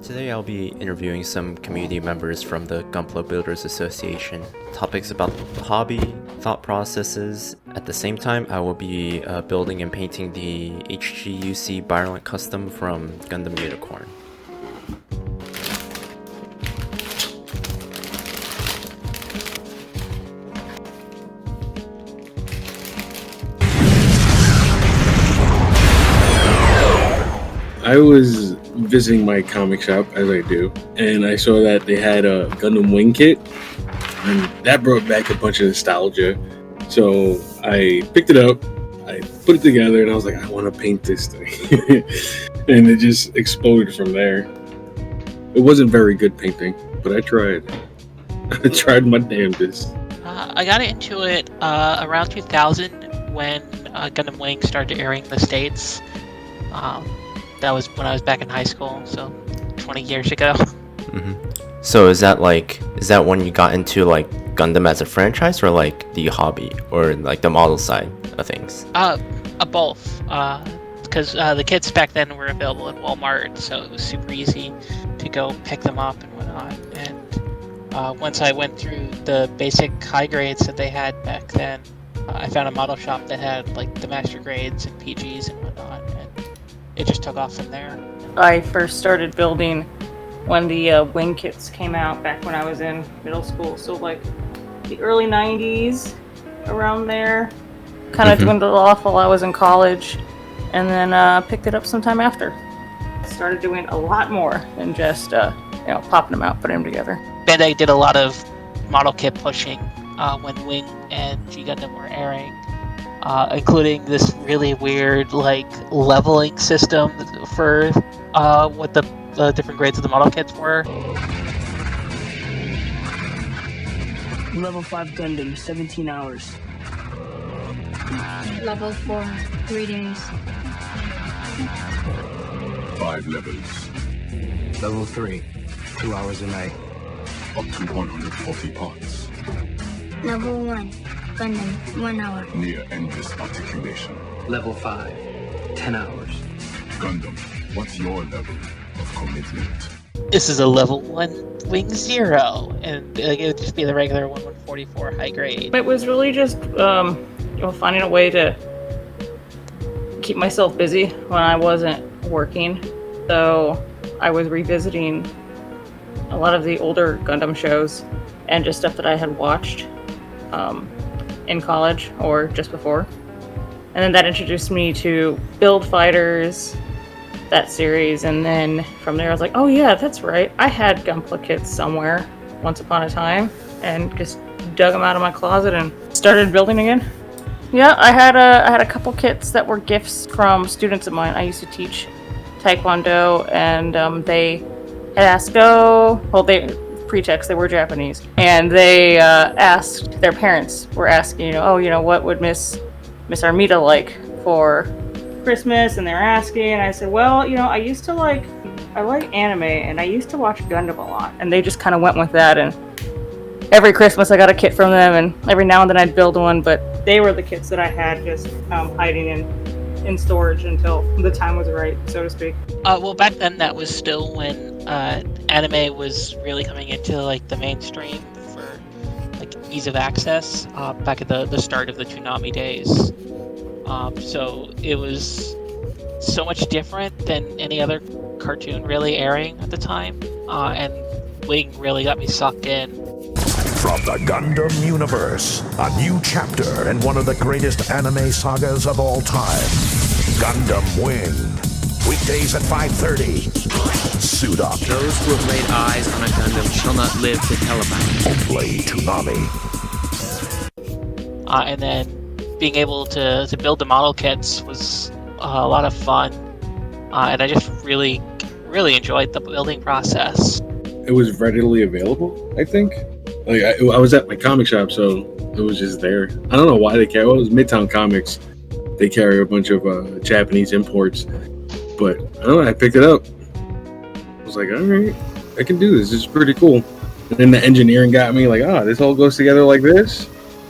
Today I'll be interviewing some community members from the Gunpla Builders Association. Topics about the hobby, thought processes. At the same time, I will be building and painting the HGUC Violent Custom from Gundam Unicorn. I was visiting my comic shop, as I do, and I saw that they had a Gundam Wing kit, and that brought back a bunch of nostalgia. So I picked it up, I put it together, and I was like, I want to paint this thing. And it just exploded from there. It wasn't very good painting, but I tried. I tried my damnedest. I got into it around 2000 when Gundam Wing started airing in the States. That was when I was back in high school, so 20 years ago. Mm-hmm. So is that when you got into like Gundam as a franchise, or like the hobby, or like the model side of things? Both. Because the kits back then were available at Walmart, so it was super easy to go pick them up and whatnot. And once I went through the basic high grades that they had back then, I found a model shop that had like the master grades and PGs and whatnot, and it just took off from there. I first started building when the wing kits came out back when I was in middle school, so like the early 90s, around there. Kind of dwindled off while I was in college, and then picked it up sometime after. Started doing a lot more than just popping them out, putting them together. Bandai did a lot of model kit pushing when Wing and G Gundam were airing, including this really weird like leveling system for what the different grades of the model kits were. Level 5 Gundam, 17 hours. Level 4, 3 days. 5 levels. Level 3, 2 hours a night. Up to 140 parts. Level 1, Gundam, 1 hour. Near endless articulation. Level 5, 10 hours. Gundam, what's your level of commitment? This is a level 1 Wing 0, and it would just be the regular 1144 high grade. It was really just finding a way to keep myself busy when I wasn't working. So I was revisiting a lot of the older Gundam shows and just stuff that I had watched in college or just before. And then that introduced me to Build Fighters, that series, and then from there I was like, oh yeah, that's right, I had Gunpla kits somewhere once upon a time, and just dug them out of my closet and started building again. Yeah, I had a couple kits that were gifts from students of mine. I used to teach Taekwondo, and they had asked, they were Japanese, and they asked, their parents were asking, what would Miss Armida like for Christmas, and they were asking, and I said, well, I used to I like anime, and I used to watch Gundam a lot, and they just kind of went with that, and every Christmas I got a kit from them, and every now and then I'd build one, but they were the kits that I had just hiding in storage until the time was right, so to speak. Well, back then that was still when anime was really coming into like the mainstream for like ease of access, back at the start of the Toonami days. So it was so much different than any other cartoon really airing at the time, and Wing really got me sucked in. From the Gundam universe, a new chapter in one of the greatest anime sagas of all time, Gundam Wing. Weekdays at 5:30. Suit up. Those who have laid eyes on a Gundam shall not live to tell about it. Only Toonami. And then being able to build the model kits was a lot of fun, and I just really enjoyed the building process. It was readily available, I think. Like I was at my comic shop, so it was just there. I don't know why they carry. Well, it was Midtown Comics. They carry a bunch of Japanese imports, but I don't know. I picked it up. I was like, all right, I can do this. This is pretty cool. And then the engineering got me like, this all goes together like this.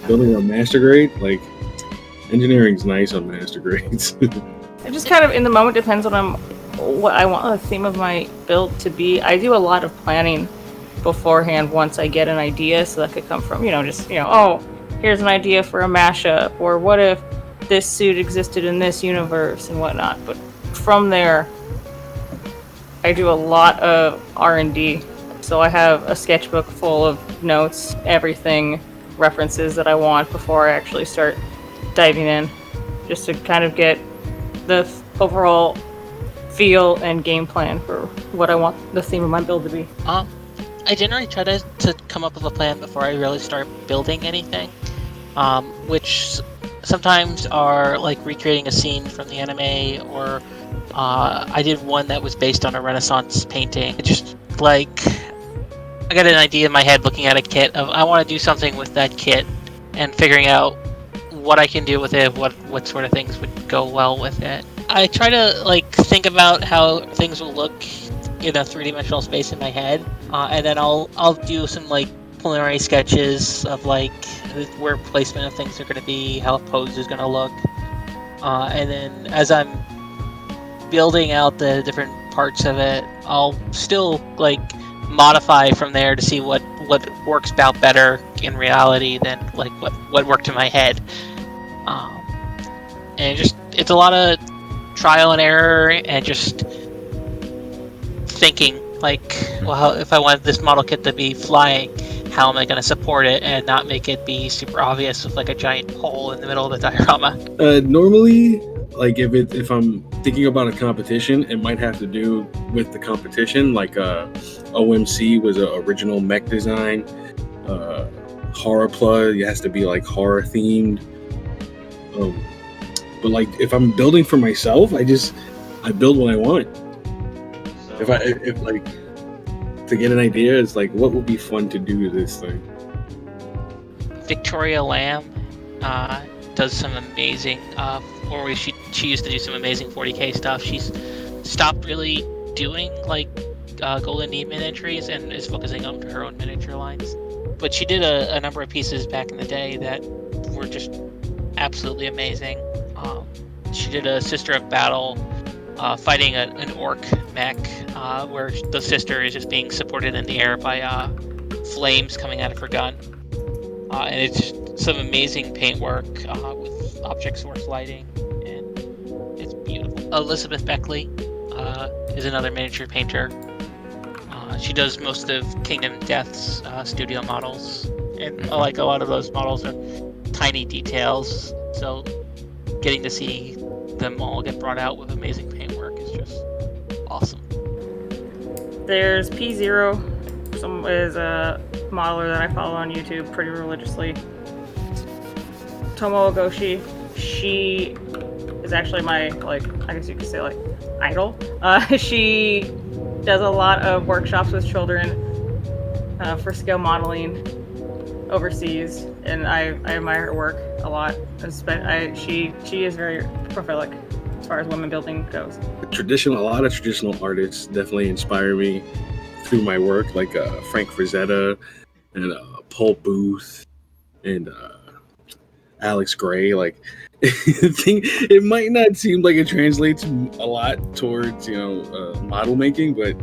Building a master grade, like engineering's nice on master grades. It just kind of in the moment depends what I'm what I want the theme of my build to be. I do a lot of planning beforehand once I get an idea, so that could come from, oh, here's an idea for a mashup, or what if this suit existed in this universe and whatnot. But from there, I do a lot of R&D. So I have a sketchbook full of notes, everything, references that I want before I actually start diving in, just to kind of get the overall feel and game plan for what I want the theme of my build to be. I generally try to come up with a plan before I really start building anything, which sometimes are like recreating a scene from the anime, or I did one that was based on a Renaissance painting. Just like, I got an idea in my head looking at a kit of, I want to do something with that kit, and figuring out what I can do with it, what sort of things would go well with it. I try to like think about how things will look in a three-dimensional space in my head, and then I'll do some like preliminary sketches of like where placement of things are going to be, how a pose is going to look, and then as I'm building out the different parts of it, I'll still like modify from there to see what works out better in reality than like what worked in my head. And it's a lot of trial and error and just thinking like, well, if I want this model kit to be flying, how am I going to support it and not make it be super obvious with like a giant hole in the middle of the diorama? Normally, like if I'm thinking about a competition, it might have to do with the competition. Like OMC was an original mech design. Horror Plug, it has to be like horror themed. But like if I'm building for myself, I build what I want. If like to get an idea, it's like what would be fun to do to this thing. Victoria Lamb does some amazing, or she used to do some amazing 40k stuff. She's stopped really doing like Golden Demon entries and is focusing on her own miniature lines. But she did a number of pieces back in the day that were just absolutely amazing. She did a Sister of Battle fighting an orc mech where the sister is just being supported in the air by flames coming out of her gun. And it's just some amazing paintwork with object source lighting, and it's beautiful. Elizabeth Beckley is another miniature painter. She does most of Kingdom Death's studio models, and like a lot of those models are tiny details, so getting to see them all get brought out with amazing paintwork is just awesome. There's P0, is a modeler that I follow on YouTube pretty religiously. Tomo Ogoshi, she is actually my, like, I guess you could say, like, idol. She does a lot of workshops with children for scale modeling overseas, and I admire her work a lot. She is very prolific as far as women building goes. A lot of traditional artists definitely inspire me through my work, like Frank Frazetta and Paul Booth and Alex Gray. Like, it might not seem like it translates a lot towards model making, but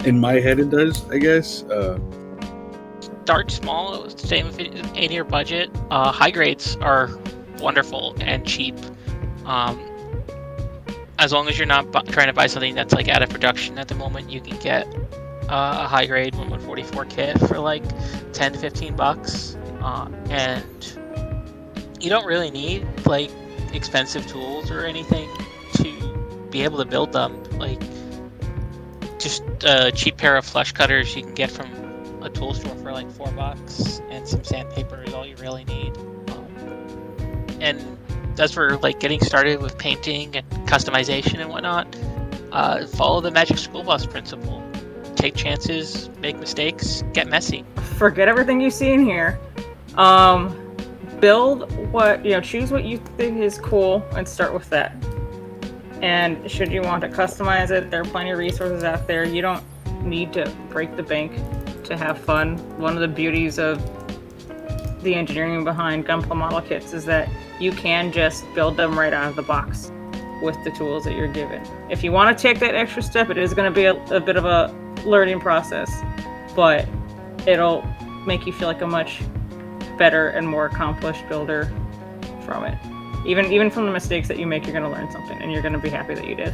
in my head it does, I guess. Start small, same in your budget. High grades are wonderful and cheap. As long as you're not trying to buy something that's like out of production at the moment, you can get a high grade 1144 kit for like $10 to $15, and you don't really need like expensive tools or anything to be able to build them. Like, just a cheap pair of flush cutters you can get from a tool store for like $4, and some sandpaper is all you really need. And that's for like getting started with painting and customization and whatnot. Follow the Magic School Bus principle. Take chances, make mistakes, get messy. Forget everything you see in here. Build what, choose what you think is cool and start with that. And should you want to customize it, there are plenty of resources out there. You don't need to break the bank to have fun. One of the beauties of the engineering behind Gunpla model kits is that you can just build them right out of the box. with the tools that you're given. If you want to take that extra step, it is going to be a bit of a learning process, but it'll make you feel like a much better and more accomplished builder from it. Even from the mistakes that you make, you're going to learn something, and you're going to be happy that you did.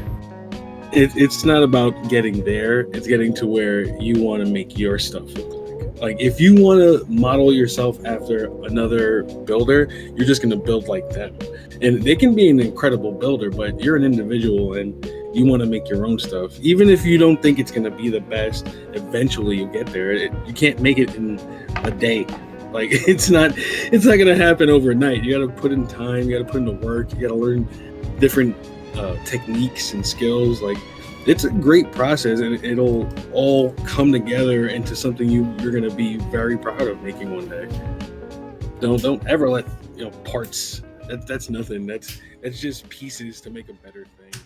It's not about getting there. It's getting to where you want to make your stuff look like. Like, if you want to model yourself after another builder, you're just going to build like them. And they can be an incredible builder, but you're an individual and you want to make your own stuff. Even if you don't think it's going to be the best, eventually you'll get there. You can't make it in a day. Like, it's not going to happen overnight. You got to put in time. You got to put in the work. You got to learn different techniques and skills. Like, it's a great process, and it'll all come together into something you're going to be very proud of making one day. Don't ever let parts. That's nothing. That's just pieces to make a better thing.